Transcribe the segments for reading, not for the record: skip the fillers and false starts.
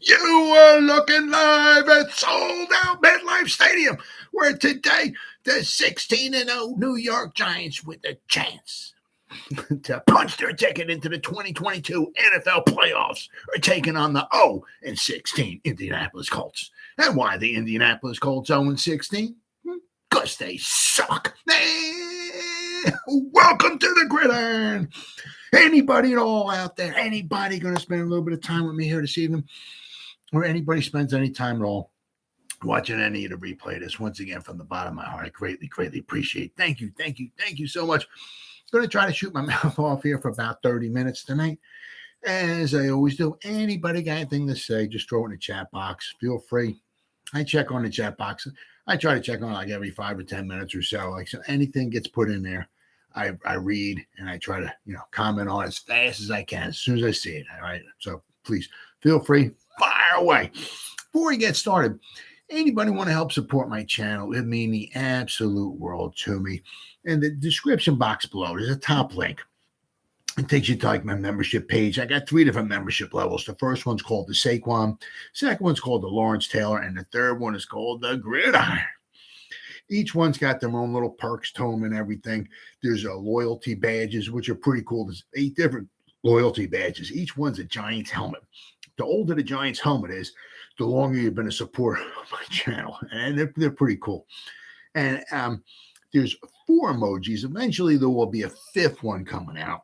You are looking live at Sold Out MetLife Stadium, where today the 16-0 New York Giants with a chance to punch their ticket into the 2022 NFL playoffs are taking on the 0-16 Indianapolis Colts. And why the Indianapolis Colts 0-16? Because they suck. Welcome to the Gridiron. Anybody at all out there, anybody going to spend a little bit of time with me here this evening, or anybody spends any time at all watching any of the replay of this, once again, from the bottom of my heart, I greatly appreciate it. Thank you so much. I'm going to try to shoot my mouth off here for about 30 minutes tonight, as I always do. Anybody got anything to say, just throw it in the chat box. Feel free. I check on the chat box. I try to check on like every 5 or 10 minutes or so. Like, so anything gets put in there, I read and I try to, comment on as fast as I can, as soon as I see it. All right. So please feel free, fire away. Before we get started, anybody want to help support my channel? It mean the absolute world to me. In the description box below, there's a top link. It takes you to like my membership page. I got 3 different membership levels. The first one's called the Saquon. Second one's called the Lawrence Taylor. And the third one is called the Gridiron. Each one's got their own little perks to them and everything. There's loyalty badges, which are pretty cool. There's 8 different loyalty badges. Each one's a Giants helmet. The older the Giants helmet is, the longer you've been a supporter of my channel. And they're pretty cool. And there's 4 emojis. Eventually, there will be a 5th one coming out.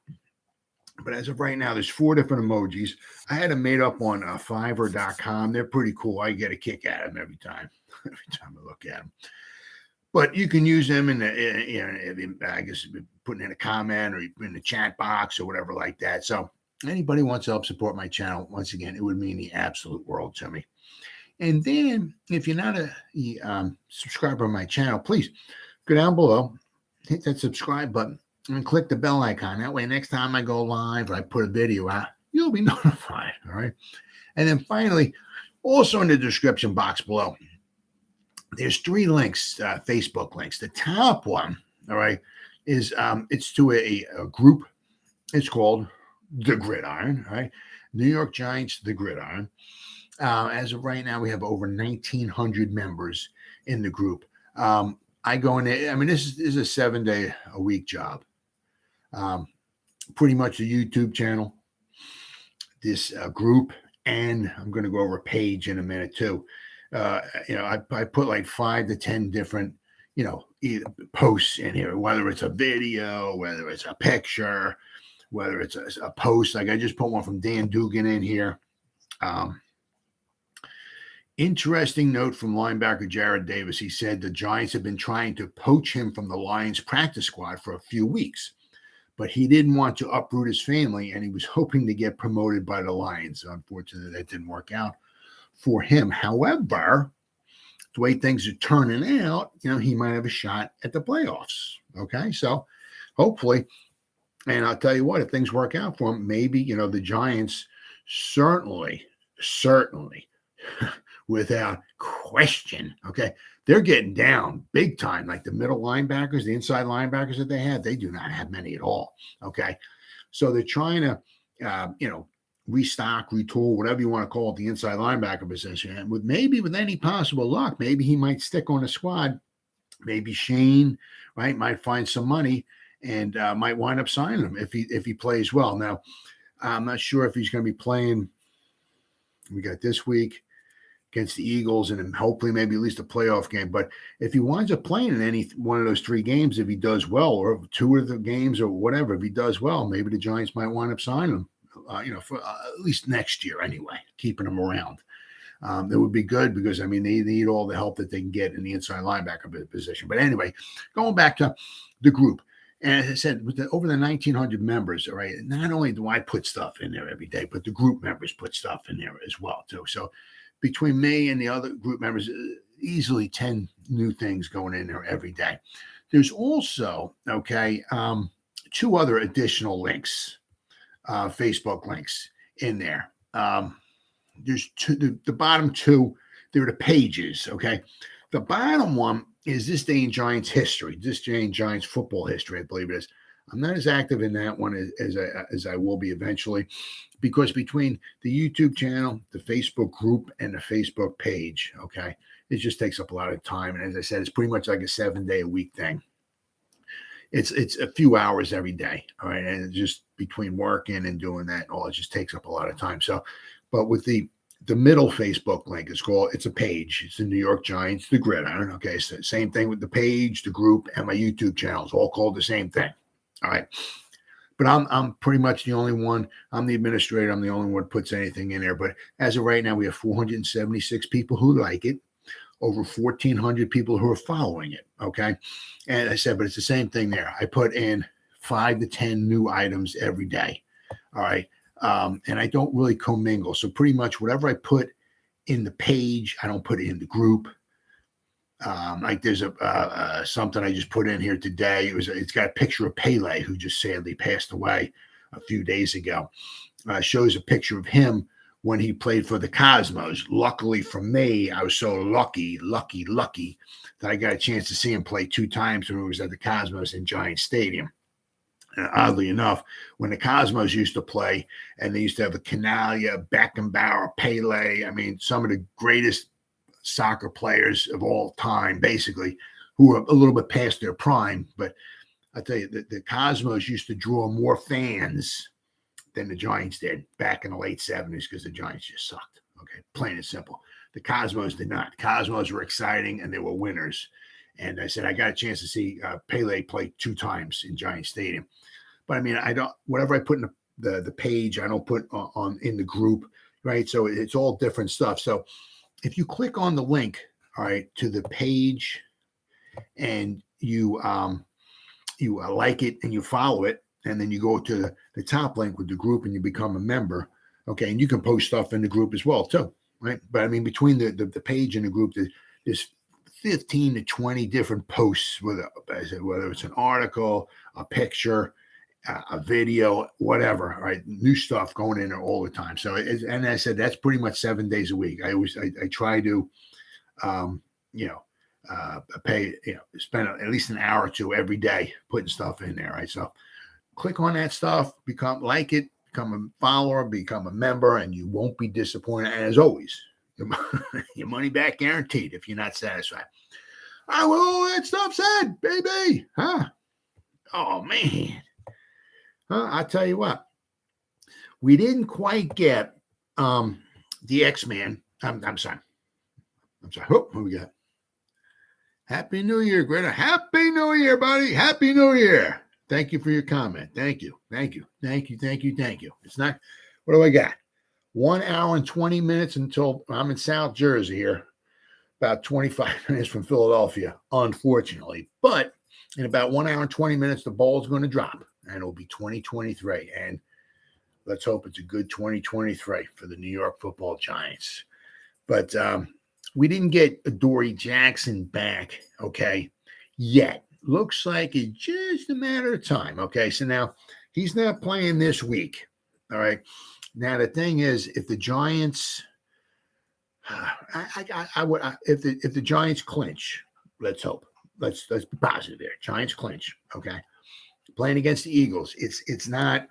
But as of right now, there's 4 different emojis. I had them made up on Fiverr.com. They're pretty cool. I get a kick at them every time I look at them. But you can use them in the, I guess, putting in a comment or in the chat box or whatever like that. So anybody wants to help support my channel, once again, it would mean the absolute world to me. And then if you're not a subscriber of my channel, please go down below, hit that subscribe button, and click the bell icon. That way, next time I go live or I put a video out, you'll be notified. All right. And then finally, also in the description box below, there's 3 links, Facebook links. The top one, all right, is it's to a group. It's called The Gridiron, all right? New York Giants, The Gridiron. As of right now, we have over 1,900 members in the group. I go in there. I mean, this is a 7-day-a-week job. Pretty much a YouTube channel, this group, and I'm going to go over a page in a minute too. I put like 5 to 10 different, either posts in here, whether it's a video, whether it's a picture, whether it's a post. Like I just put one from Dan Dugan in here. Interesting note from linebacker Jared Davis. He said the Giants have been trying to poach him from the Lions practice squad for a few weeks, but he didn't want to uproot his family, and he was hoping to get promoted by the Lions. Unfortunately, that didn't work out for him. However, the way things are turning out, he might have a shot at the playoffs. Okay, so hopefully, and I'll tell you what, if things work out for him, maybe, the Giants certainly, without question, okay, they're getting down big time. Like the middle linebackers, the inside linebackers that they have, they do not have many at all. Okay, so they're trying to, restock, retool, whatever you want to call it, the inside linebacker position. And with any possible luck, maybe he might stick on the squad. Maybe Shane, right, might find some money and might wind up signing him if he plays well. Now, I'm not sure if he's going to be playing. We got this week against the Eagles and then hopefully maybe at least a playoff game. But if he winds up playing in any one of those 3 games, if he does well, or 2 of the games or whatever, if he does well, maybe the Giants might wind up signing him. For at least next year anyway, keeping them around. It would be good because, they need all the help that they can get in the inside linebacker position. But anyway, going back to the group, and as I said, with over the 1,900 members, all right, not only do I put stuff in there every day, but the group members put stuff in there as well, too. So between me and the other group members, easily 10 new things going in there every day. There's also, 2 other additional links. Facebook links in there. There's 2, the bottom 2, they're the pages, okay? The bottom one is This Day in Giants History, This Day in Giants Football History, I believe it is. I'm not as active in that one as I will be eventually, because between the YouTube channel, the Facebook group, and the Facebook page, okay, it just takes up a lot of time. And as I said, it's pretty much like a 7-day-a-week thing. It's a few hours every day, all right, and just between working and doing that, it just takes up a lot of time. So, but with the middle Facebook link, it's a page. It's the New York Giants, the Gridiron. Okay, so same thing with the page, the group, and my YouTube channels, all called the same thing. All right. But I'm pretty much the only one. I'm the administrator. I'm the only one who puts anything in there. But as of right now, we have 476 people who like it, over 1,400 people who are following it. Okay. And I said, but it's the same thing there. I put in 5 to 10 new items every day. All right. And I don't really commingle. So pretty much whatever I put in the page, I don't put it in the group. Like there's something I just put in here today. It's got a picture of Pele, who just sadly passed away a few days ago. Shows a picture of him when he played for the Cosmos. Luckily for me, I was so lucky that I got a chance to see him play 2 times when he was at the Cosmos in Giant Stadium. And oddly enough, when the Cosmos used to play, and they used to have a Canalia, Beckenbauer, Pele, I mean, some of the greatest soccer players of all time, basically, who are a little bit past their prime. But I tell you, the Cosmos used to draw more fans than the Giants did back in the late 70s, because the Giants just sucked. Okay, plain and simple. The Cosmos did not. The Cosmos were exciting, and they were winners. And I said, I got a chance to see Pele play 2 times in Giant Stadium. But I mean, whatever I put in the page, I don't put on in the group, right? So it's all different stuff. So if you click on the link, all right, to the page, and you like it and you follow it, and then you go to the top link with the group and you become a member, okay, and you can post stuff in the group as well too, right? But I mean, between the page and the group, there's 15 to 20 different posts, whether it's an article, a picture, a video, whatever, right? New stuff going in there all the time. So, and I said, that's pretty much 7 days a week. I try to, spend at least an hour or 2 every day putting stuff in there, right? So click on that stuff, become a follower, become a member, and you won't be disappointed. And as always, your money back guaranteed if you're not satisfied. All right, well, all that stuff said, baby, huh? Oh, man. I tell you what, we didn't quite get the X-Man. I'm sorry. Oh, what we got? Happy New Year, Greta. Happy New Year, buddy. Happy New Year. Thank you for your comment. Thank you. It's not, what do I got? 1 hour and 20 minutes until I'm in South Jersey here, about 25 minutes from Philadelphia, unfortunately. But in about 1 hour and 20 minutes, the ball's going to drop, and it'll be 2023. And let's hope it's a good 2023 for the New York Football Giants. But we didn't get Adoree Jackson back, okay, yet. Looks like it's just a matter of time, okay? So now he's not playing this week, all right? Now, the thing is, if the Giants, if the Giants clinch, let's hope. Let's be positive there. Giants clinch, okay? Playing against the Eagles, it's not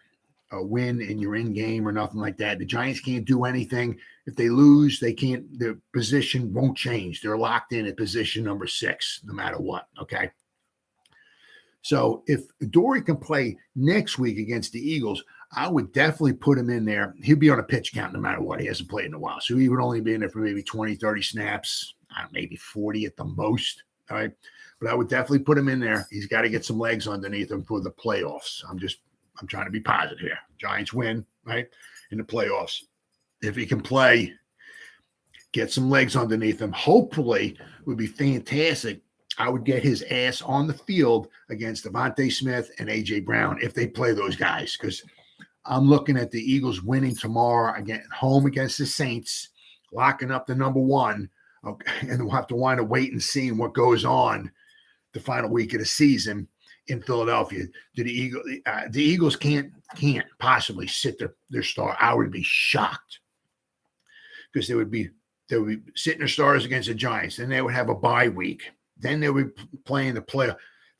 a win and you're in game or nothing like that. The Giants can't do anything. If they lose, they can't. Their position won't change. They're locked in at position number 6, no matter what, okay? So if Adoree can play next week against the Eagles, I would definitely put him in there. He'll be on a pitch count no matter what. He hasn't played in a while. So he would only be in there for maybe 20, 30 snaps, maybe 40 at the most. All right. But I would definitely put him in there. He's got to get some legs underneath him for the playoffs. I'm trying to be positive here. Giants win, right, in the playoffs. If he can play, get some legs underneath him, hopefully it would be fantastic. I would get his ass on the field against DeVonta Smith and A.J. Brown if they play those guys, because I'm looking at the Eagles winning tomorrow again, home against the Saints, locking up the number 1. Okay, and we'll have to wind up waiting and seeing what goes on the final week of the season in Philadelphia. The Eagles can't possibly sit their star. I would be shocked, because they would be sitting their stars against the Giants. Then they would have a bye week. Then they would be playing the playoff.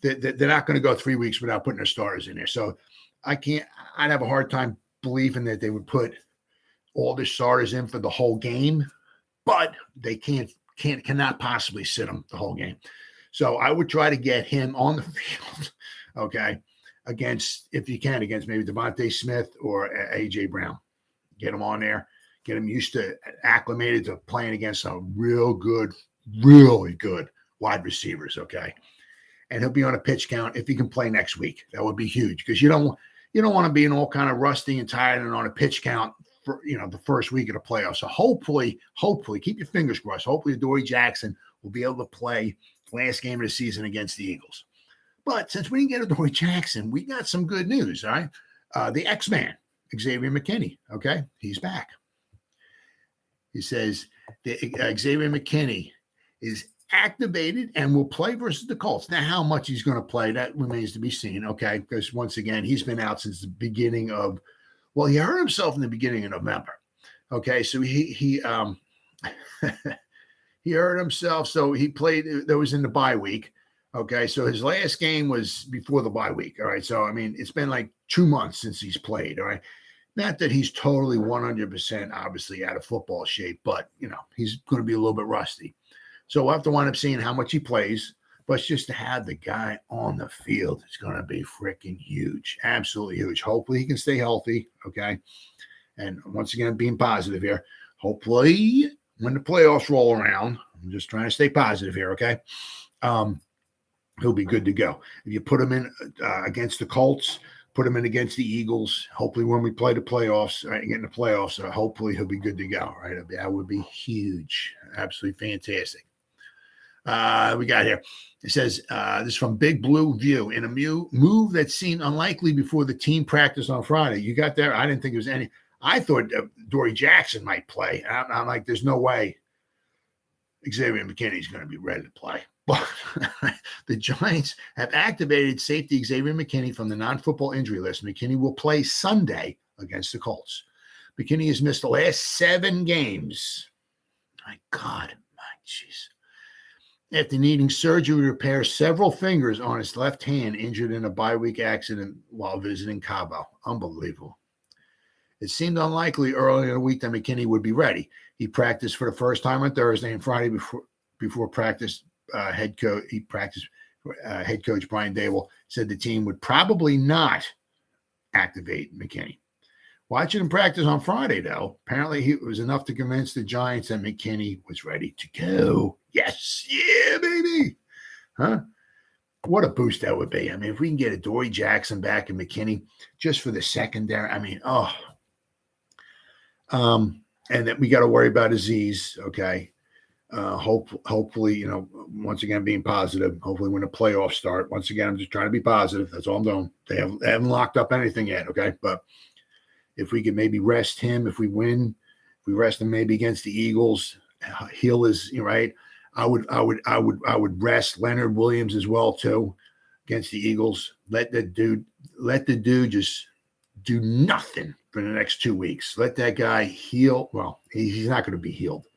they're not going to go 3 weeks without putting their starters in there. So I'd have a hard time believing that they would put all the starters in for the whole game, but they cannot possibly sit them the whole game. So I would try to get him on the field, okay, if you can, against maybe DeVonta Smith or A.J. Brown. Get him on there, get him used to, acclimated to playing against some really good wide receivers, okay? And he'll be on a pitch count if he can play next week. That would be huge because you don't want to be in all kind of rusty and tired and on a pitch count for the first week of the playoffs. So hopefully, keep your fingers crossed. Hopefully, Adoree Jackson will be able to play last game of the season against the Eagles. But since we didn't get Adoree Jackson, we got some good news, all right? The X-Man, Xavier McKinney, okay? He's back. He says that Xavier McKinney is activated and will play versus the Colts. Now, how much he's going to play, that remains to be seen, okay? Because once again, he's been out since the beginning of, well, he hurt himself in the beginning of November, okay? So he he hurt himself, so he played, that was in the bye week, okay? So his last game was before the bye week, all right? So, I mean, it's been like 2 months since he's played, all right? Not that he's totally 100% obviously out of football shape, but, he's going to be a little bit rusty. So we'll have to wind up seeing how much he plays, but just to have the guy on the field is going to be freaking huge, absolutely huge. Hopefully he can stay healthy, okay? And once again, being positive here, hopefully when the playoffs roll around, I'm just trying to stay positive here, okay? He'll be good to go. If you put him in against the Colts, put him in against the Eagles, hopefully when we play the playoffs, get in the playoffs, hopefully he'll be good to go, right? That would be huge, absolutely fantastic. We got here. It says, this is from Big Blue View. In a move that seemed unlikely before the team practice on Friday. You got there? I didn't think it was any. I thought Adoree Jackson might play. I'm like, there's no way Xavier McKinney is going to be ready to play. But the Giants have activated safety Xavier McKinney from the non-football injury list. McKinney will play Sunday against the Colts. McKinney has missed the last 7 games. My God, jeez. After needing surgery to repair several fingers on his left hand, injured in a bye week accident while visiting Cabo. Unbelievable. It seemed unlikely earlier in the week that McKinney would be ready. He practiced for the first time on Thursday and Friday before practice. Head coach Brian Dable said the team would probably not activate McKinney. Watching him practice on Friday, though, apparently it was enough to convince the Giants that McKinney was ready to go. Yes, yeah, baby. Huh? What a boost that would be. I mean, if we can get Adoree Jackson back and McKinney just for the secondary, I mean, and then we got to worry about Azeez, okay? Hopefully, once again, being positive, hopefully when the playoffs start, once again, I'm just trying to be positive. That's all I'm doing. They haven't locked up anything yet, okay? But if we could maybe rest him, if we win, if we rest him maybe against the Eagles, heal is right. I would rest Leonard Williams as well too against the Eagles. Let the dude just do nothing for the next 2 weeks. Let that guy heal. Well, he's not going to be healed,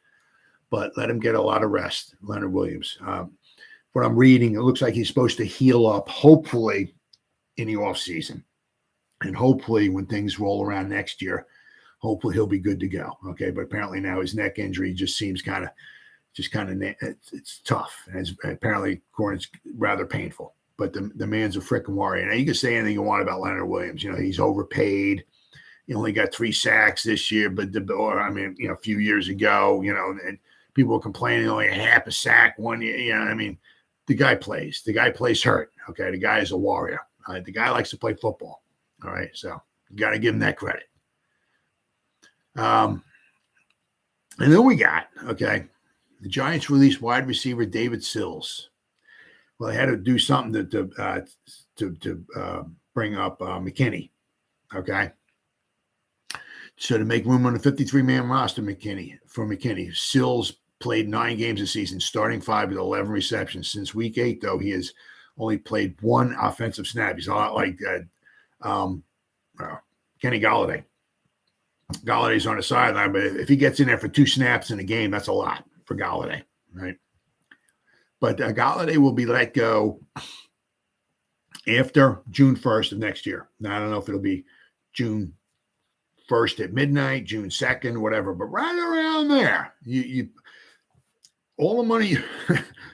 but let him get a lot of rest, Leonard Williams. What I'm reading, it looks like he's supposed to heal up, hopefully, in the offseason. And hopefully when things roll around next year, hopefully he'll be good to go. Okay, but apparently now his neck injury just seems it's tough. And it's apparently, it's rather painful. But the man's a freaking warrior. Now, you can say anything you want about Leonard Williams. He's overpaid. He only got 3 sacks this year, a few years ago, and people were complaining only a half a sack 1 year. The guy plays. The guy plays hurt. Okay, the guy is a warrior. All right? The guy likes to play football. All right, so you got to give him that credit. And then we got, the Giants released wide receiver David Sills. Well, they had to do something to bring up McKinney, okay? So to make room on the 53-man roster, McKinney, Sills played 9 games this season, starting 5 with 11 receptions. Since week 8, though, he has only played 1 offensive snap. He's a lot like Kenny Golladay. Galladay's on the sideline, but if he gets in there for 2 snaps in a game, that's a lot for Golladay, right? But Golladay will be let go after June 1st of next year. Now, I don't know if it'll be June 1st at midnight, June 2nd, whatever, but right around there, you all the money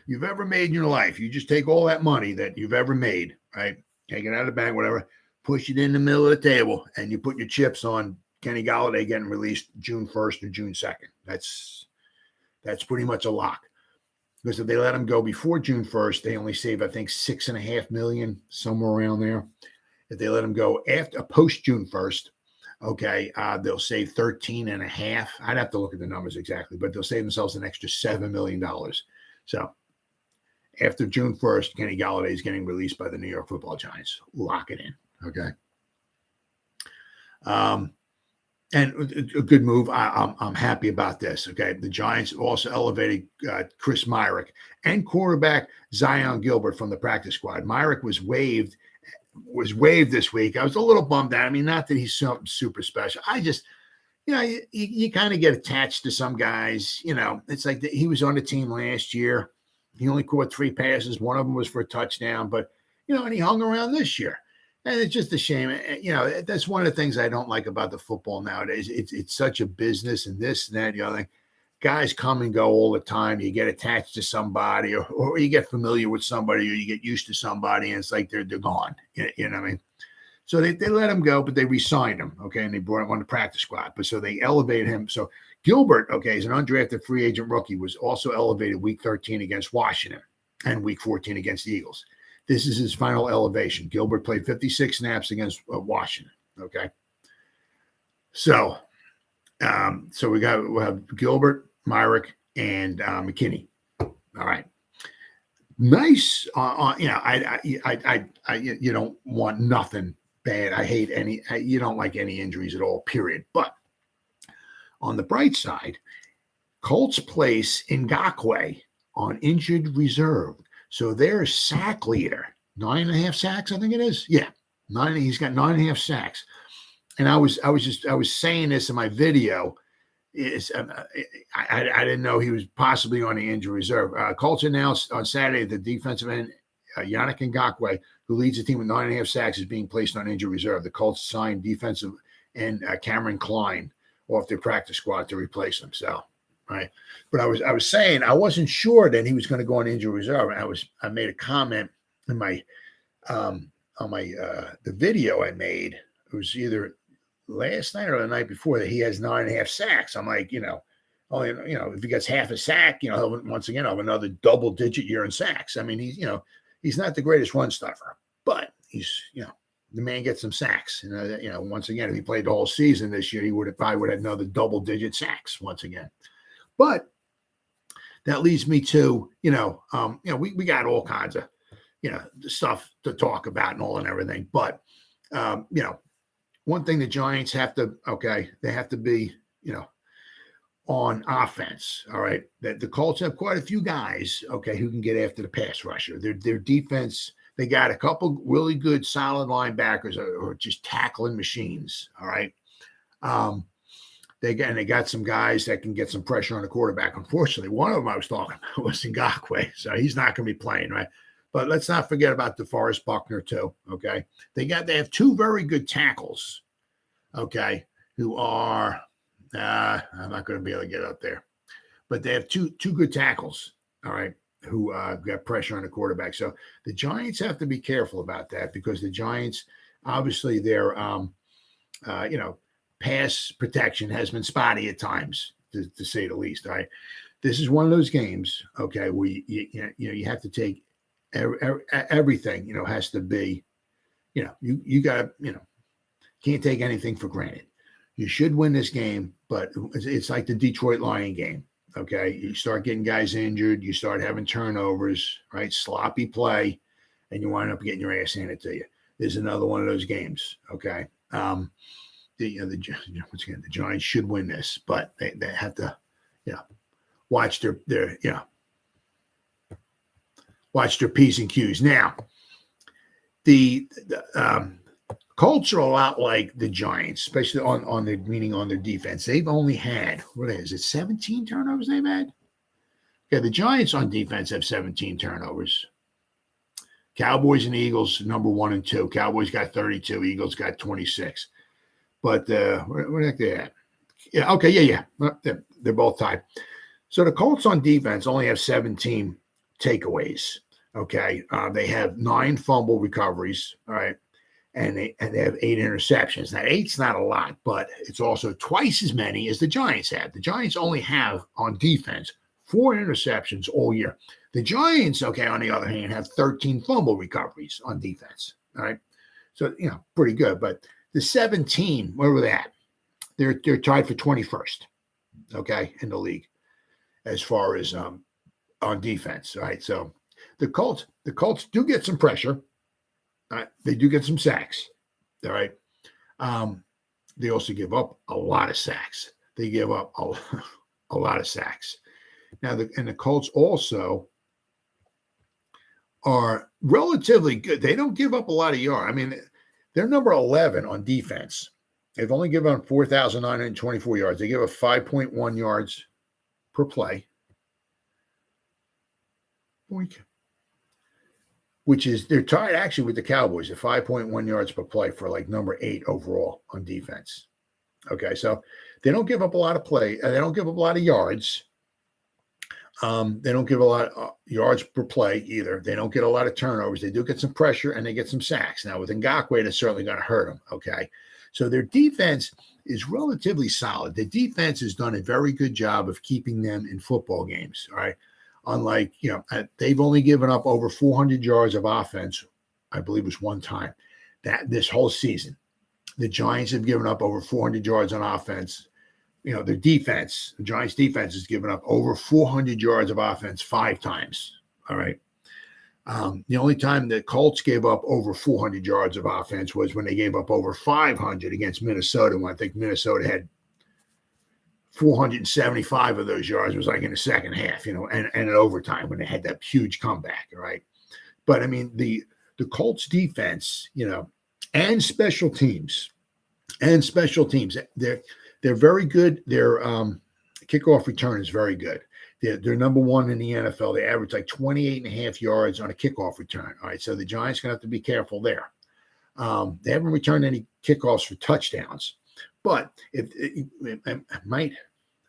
you've ever made in your life, you just take all that money that you've ever made, right? Take it out of the bank, whatever, push it in the middle of the table, and you put your chips on Kenny Golladay getting released June 1st or June 2nd. That's pretty much a lock. Because if they let him go before June 1st, they only save, I think, $6.5 million, somewhere around there. If they let him go after post June 1st, okay, they'll save 13.5. I'd have to look at the numbers exactly, but they'll save themselves an extra $7 million. So after June 1st, Kenny Golladay is getting released by the New York Football Giants. Lock it in, okay? And a good move. I'm happy about this. Okay, the Giants also elevated Chris Myrick and quarterback Zion Gilbert from the practice squad. Myrick was waived this week. I was a little bummed out. I mean, not that he's something super special. I just, you kind of get attached to some guys. It's like he was on the team last year. He only caught 3 passes. One of them was for a touchdown, but and he hung around this year. And it's just a shame. That's one of the things I don't like about the football nowadays. It's such a business and this and that. The other thing. Guys come and go all the time. You get attached to somebody or you get familiar with somebody or you get used to somebody and it's like they're gone. You know what I mean? So they let him go, but they re-signed him, okay, and they brought him on the practice squad. But so they elevated him. So Gilbert, okay, is an undrafted free agent rookie, was also elevated week 13 against Washington and week 14 against the Eagles. This is his final elevation. Gilbert played 56 snaps against Washington. Okay. So, we'll have Gilbert, Myrick, and McKinney. All right. Nice. You don't want nothing bad. I hate you don't like any injuries at all, period. But on the bright side, Colts place Ngakoue on injured reserve. So their sack leader, 9.5 sacks, I think it is. Yeah, 9. He's got 9.5 sacks. And I was saying this in my video. I didn't know he was possibly on the injury reserve. Colts announced on Saturday the defensive end Yannick Ngakoue, who leads the team with 9.5 sacks, is being placed on injury reserve. The Colts signed defensive end Cameron Klein off their practice squad to replace him. So. Right. But I was saying I wasn't sure that he was going to go on injury reserve. I made a comment in my on the video I made. It was either last night or the night before that he has 9.5 sacks. I'm like, if he gets half a sack, he'll once again have another double-digit year in sacks. I mean, he's not the greatest run stuffer, but he's the man gets some sacks. Once again, if he played the whole season this year, he probably would have another double-digit sacks once again. But that leads me to, we got all kinds of, stuff to talk about and all and everything. But, one thing the Giants have to, they have to be, on offense. All right. The Colts have quite a few guys, who can get after the pass rusher. Their defense, they got a couple really good solid linebackers or just tackling machines. All right. They got some guys that can get some pressure on the quarterback. Unfortunately, one of them I was talking about was Ngakoue, so he's not going to be playing, right? But let's not forget about DeForest Buckner too. Okay, they have 2 very good tackles. Okay, who are I'm not going to be able to get up there, but they have two good tackles. All right, who got pressure on the quarterback. So the Giants have to be careful about that because the Giants obviously they're pass protection has been spotty at times, to say the least. All right, this is one of those games, where you have to take everything. Has to be, you got to, can't take anything for granted. You should win this game, but it's like the Detroit Lion game. Okay, you start getting guys injured, you start having turnovers, right? Sloppy play, and you wind up getting your ass handed to you. There's another one of those games. Okay. The Giants should win this, but they have to, watch their watch their P's and Q's. Now, the Colts are a lot like the Giants, especially on their defense. They've only had 17 turnovers they've had? Okay, the Giants on defense have 17 turnovers. Cowboys and Eagles, number 1 and 2. Cowboys got 32. Eagles got 26. But where the heck they at? Yeah, okay, yeah. They're both tied. So the Colts on defense only have 17 takeaways. Okay, they have 9 fumble recoveries. All right, and they have 8 interceptions. Now, 8's not a lot, but it's also twice as many as the Giants have. The Giants only have on defense 4 interceptions all year. The Giants, okay, on the other hand, have 13 fumble recoveries on defense. All right, so pretty good. But the 17, where were they at? They're tied for 21st. Okay, in the league as far as on defense. All right, so the Colts do get some pressure. They do get some sacks. All right. They also give up a lot of sacks. They give up a lot of sacks. Now, the Colts also are relatively good. They don't give up a lot of yards. I mean, they're number 11 on defense. They've only given up 4,924 yards. They give up 5.1 yards per play. Which is, they're tied actually with the Cowboys at 5.1 yards per play for like number 8 overall on defense. Okay, so they don't give up a lot of play. They don't give up a lot of yards. They don't give a lot of yards per play either. They don't get a lot of turnovers. They do get some pressure and they get some sacks. Now with Ngakoue, that's certainly going to hurt them. Okay, so their defense is relatively solid. The defense has done a very good job of keeping them in football games. All right. Unlike, they've only given up over 400 yards of offense, I believe it was one time, that this whole season. The Giants have given up over 400 yards on offense. Their defense, the Giants defense has given up over 400 yards of offense 5 times. All right. The only time the Colts gave up over 400 yards of offense was when they gave up over 500 against Minnesota, when I think Minnesota had 475 of those yards was like in the second half, and in overtime when they had that huge comeback. All right. But I mean, the Colts defense, and special teams, they're very good. Their kickoff return is very good. They're number 1 in the NFL. They average like 28 and a half yards on a kickoff return. All right. So the Giants going to have to be careful there. They haven't returned any kickoffs for touchdowns. But it might,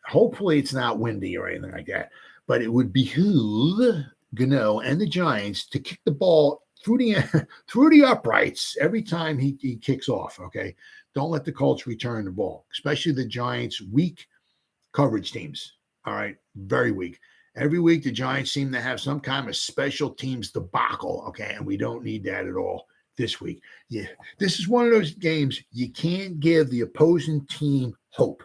hopefully it's not windy or anything like that, but it would behoove Gano and the Giants to kick the ball through the uprights every time he kicks off, okay? Don't let the Colts return the ball, especially the Giants' weak coverage teams, all right? Very weak. Every week the Giants seem to have some kind of special teams debacle, okay? And we don't need that at all this week. Yeah, this is one of those games you can't give the opposing team hope.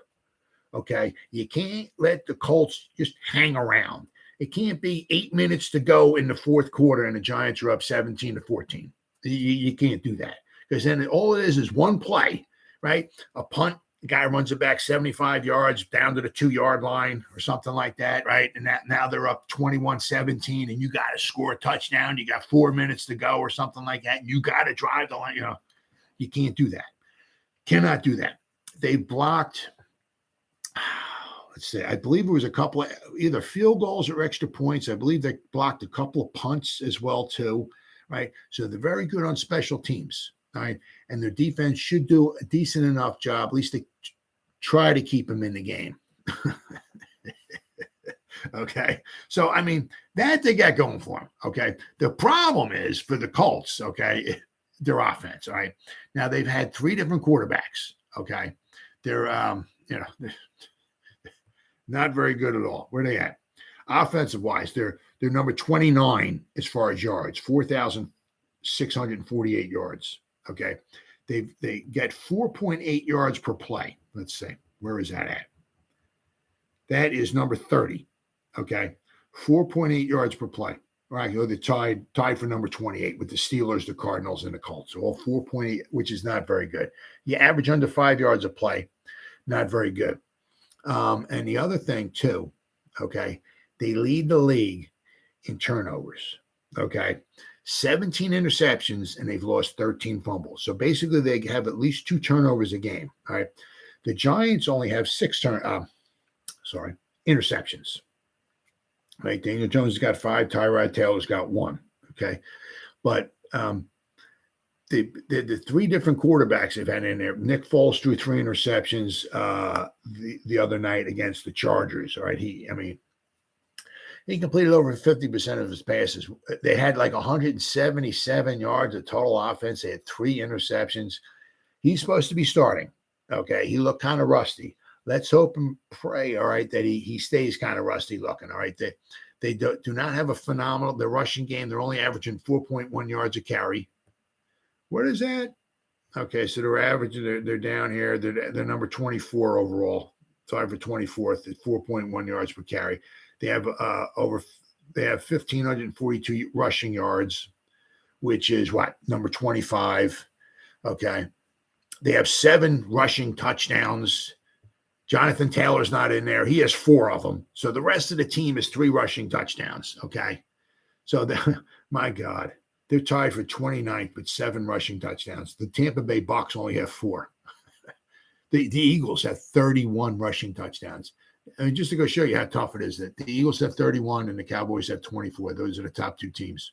Okay, you can't let the Colts just hang around. It can't be 8 minutes to go in the fourth quarter and the Giants are up 17-14. You can't do that, because then all it is one play, right? A punt, the guy runs it back 75 yards down to the 2-yard line or something like that, right? And now they're up 21-17 and you got to score a touchdown. You got 4 minutes to go or something like that. And you got to drive the line. You can't do that. Cannot do that. They blocked, let's see, I believe it was a couple of either field goals or extra points. I believe they blocked a couple of punts as well too, right? So they're very good on special teams. All right. And their defense should do a decent enough job, at least to try to keep them in the game. Okay. So, I mean, that they got going for them. Okay. The problem is for the Colts, okay, their offense. All right. Now they've had 3 different quarterbacks. Okay. They're, not very good at all. Where are they at? Offensive wise, they're number 29 as far as yards, 4,648 yards. Okay. They get 4.8 yards per play. Let's see. Where is that at? That is number 30. Okay. 4.8 yards per play. All right. They're tied for number 28 with the Steelers, the Cardinals, and the Colts. So all 4.8, which is not very good. You average under 5 yards a play. Not very good. And the other thing too, okay, they lead the league in turnovers. Okay. 17 interceptions and they've lost 13 fumbles. So basically they have at least 2 turnovers a game. All right. The Giants only have 6 interceptions. Right. Daniel Jones has got 5. Tyrod Taylor's got 1. Okay. But the three different quarterbacks they've had in there. Nick Foles threw 3 interceptions the other night against the Chargers. All right, he completed over 50% of his passes. They had like 177 yards of total offense. They had 3 interceptions. He's supposed to be starting. Okay, he looked kind of rusty. Let's hope and pray, all right, that he stays kind of rusty looking. All right, they do not have a phenomenal. The rushing game, they're only averaging 4.1 yards a carry. What is that? Okay, so they're averaging. They're down here. They're number 24 overall. Tied for 24th at 4.1 yards per carry. They have They have 1,542 rushing yards, which is what, number 25. Okay, they have 7 rushing touchdowns. Jonathan Taylor's not in there. He has 4 of them. So the rest of the team is 3 rushing touchdowns. Okay, so my God. They're tied for 29th with 7 rushing touchdowns. The Tampa Bay Bucs only have 4. The Eagles have 31 rushing touchdowns. I mean, just to go show you how tough it is, that the Eagles have 31 and the Cowboys have 24. Those are the top 2 teams,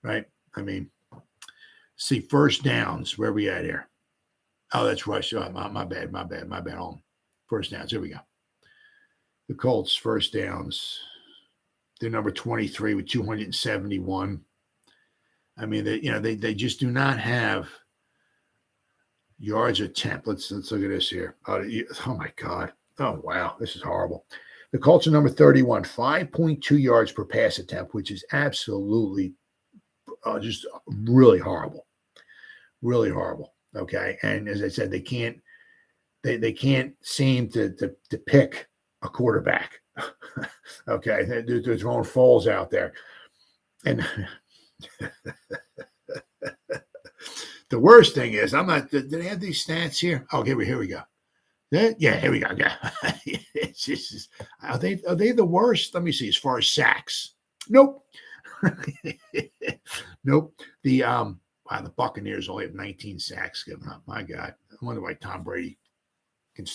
right? I mean, see, first downs. Where are we at here? Oh, that's rush. Oh, my bad. Home. First downs. Here we go. The Colts, first downs. They're number 23 with 271. I mean, they just do not have yards attempt. Let's look at this here. Oh my God. Oh wow, this is horrible. The Colts are number 31, 5.2 yards per pass attempt, which is absolutely just really horrible. Really horrible. Okay, and as I said, they can't seem to pick a quarterback. Okay, they're throwing Foles out there, and. The worst thing is, did they have these stats here? Oh, here we go. Yeah, here we go. Yeah. It's just, are they the worst? Let me see. As far as sacks, nope. Nope. The Buccaneers only have 19 sacks given up. My God, I wonder why Tom Brady can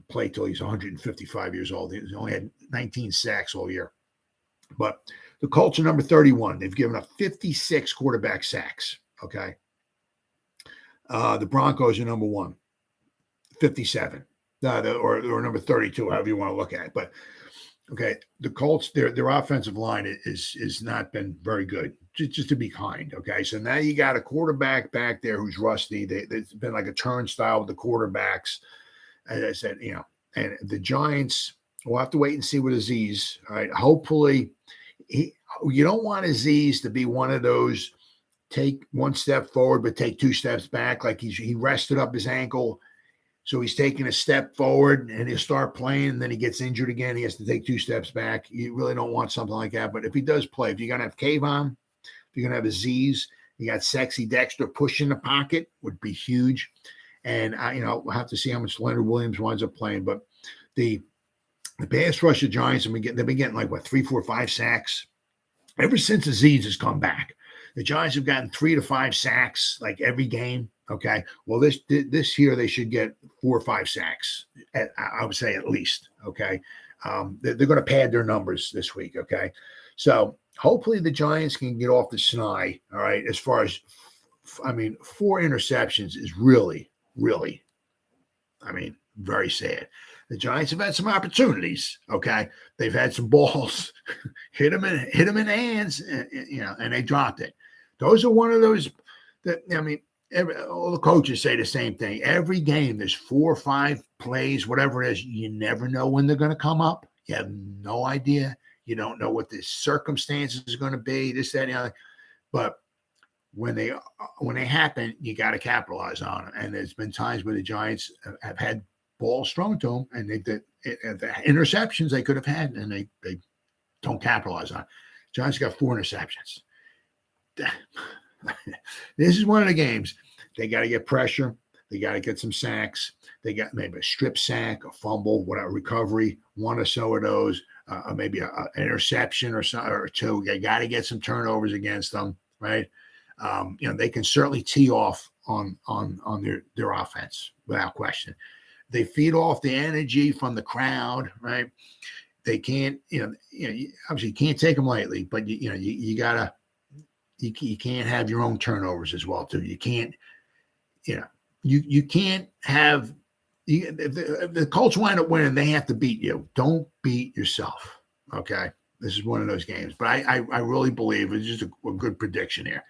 play till he's 155 years old. He's only had 19 sacks all year. But the Colts are number 31. They've given up 56 quarterback sacks. Okay. The Broncos are number 1, 57. Or number 32, however you want to look at it. But okay, the Colts, their offensive line is not been very good. Just to be kind. Okay. So now you got a quarterback back there who's rusty. It's been like a turnstile with the quarterbacks. As I said, and the Giants, we'll have to wait and see with Azeez. All right. Hopefully, you don't want Azeez to be one of those take 1 step forward but take 2 steps back. Like he rested up his ankle, so he's taking a step forward and he'll start playing, and then he gets injured again. He has to take 2 steps back. You really don't want something like that. But if he does play, if you're gonna have Kayvon, if you're gonna have Azeez, you got Sexy Dexter pushing the pocket, would be huge. And we'll have to see how much Leonard Williams winds up playing, but the pass rush of Giants, they've been getting like 3, 4, 5 sacks ever since Azeez has come back. The Giants have gotten 3 to 5 sacks like every game. Okay, well this year they should get 4 or 5 sacks. I would say at least. Okay, they're going to pad their numbers this week. Okay, so hopefully the Giants can get off the snide. All right, as far as 4 interceptions is really, very sad. The Giants have had some opportunities. Okay, they've had some balls hit them in the hands, and they dropped it. Those are one of those that all the coaches say the same thing. Every game, there's 4 or 5 plays, whatever it is. You never know when they're going to come up. You have no idea. You don't know what the circumstances are going to be. This, that, and the other. But when they happen, you got to capitalize on them. And there's been times where the Giants have had balls thrown to them, and the interceptions they could have had, and they don't capitalize on it. Giants got 4 interceptions. This is one of the games. They got to get pressure. They got to get some sacks. They got maybe a strip sack, a fumble, whatever, recovery, 1 or so of those, maybe an interception or 2. They got to get some turnovers against them, right? They can certainly tee off on their offense without question. They feed off the energy from the crowd, right? they can't, obviously you can't take them lightly, but you can't have your own turnovers as well too. You can't, you can't have. If the Colts wind up winning, they have to beat you. Don't beat yourself. Okay, this is one of those games, but I really believe it's just a good prediction here.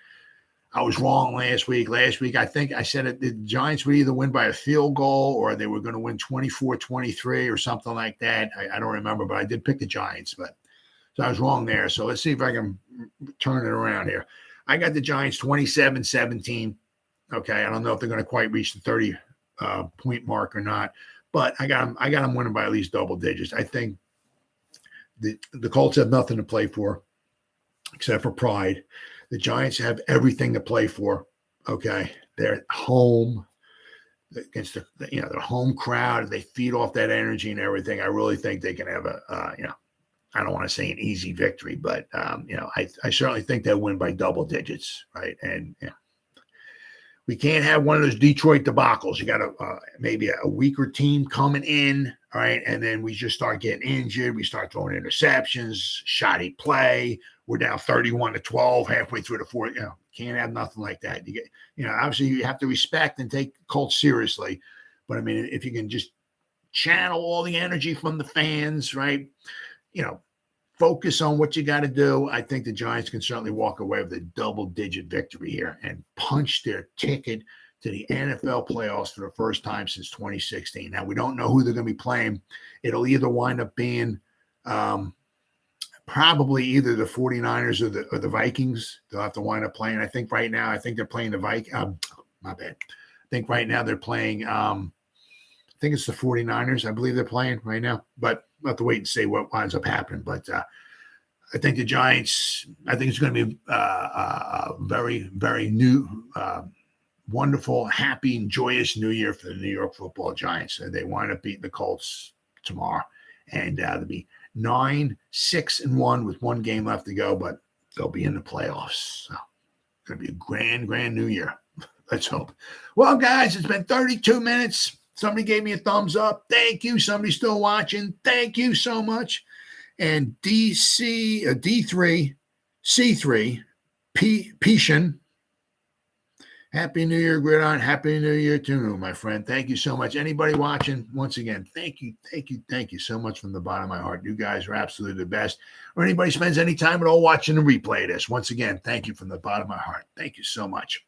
I was wrong last week. I think I said the Giants would either win by a field goal or they were going to win 24-23 or something like that. I don't remember, but I did pick the Giants. So I was wrong there. So let's see if I can turn it around here. I got the Giants 27-17. Okay, I don't know if they're going to quite reach the 30-point mark or not, but I got them winning by at least double digits. I think the Colts have nothing to play for except for pride. The Giants have everything to play for. Okay, they're at home against their home crowd. They feed off that energy and everything. I really think they can have I don't want to say an easy victory, but I certainly think they'll win by double digits, right? And we can't have one of those Detroit debacles. You got maybe a weaker team coming in, all right, and then we just start getting injured. We start throwing interceptions, shoddy play. We're down 31-12 halfway through the fourth. Can't have nothing like that. Obviously you have to respect and take Colts seriously, but I mean, if you can just channel all the energy from the fans, right? Focus on what you got to do. I think the Giants can certainly walk away with a double-digit victory here and punch their ticket to the NFL playoffs for the first time since 2016. Now, we don't know who they're going to be playing. It'll either wind up being probably either the 49ers or the Vikings. They'll have to wind up playing. I think they're playing the Vikings. My bad. I think right now they're playing I think it's the 49ers. I believe they're playing right now, but we'll have to wait and see what winds up happening. But I think the Giants, I think it's going to be a very, very new, wonderful, happy, and joyous new year for the New York Football Giants. And they wind up beating the Colts tomorrow. And they'll be 9-6-1 with one game left to go, but they'll be in the playoffs. So it's going to be a grand, grand new year. Let's hope. Well, guys, it's been 32 minutes. Somebody gave me a thumbs up. Thank you. Somebody still watching. Thank you so much. And D3, C3, Pishan. Happy New Year, Gridiron. Happy New Year to you, my friend. Thank you so much. Anybody watching, once again, thank you so much from the bottom of my heart. You guys are absolutely the best. Or anybody spends any time at all watching the replay of this, once again, thank you from the bottom of my heart. Thank you so much.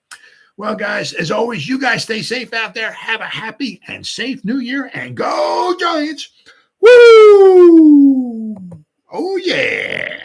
Well, guys, as always, you guys stay safe out there. Have a happy and safe New Year, and go Giants. Woo! Oh, yeah.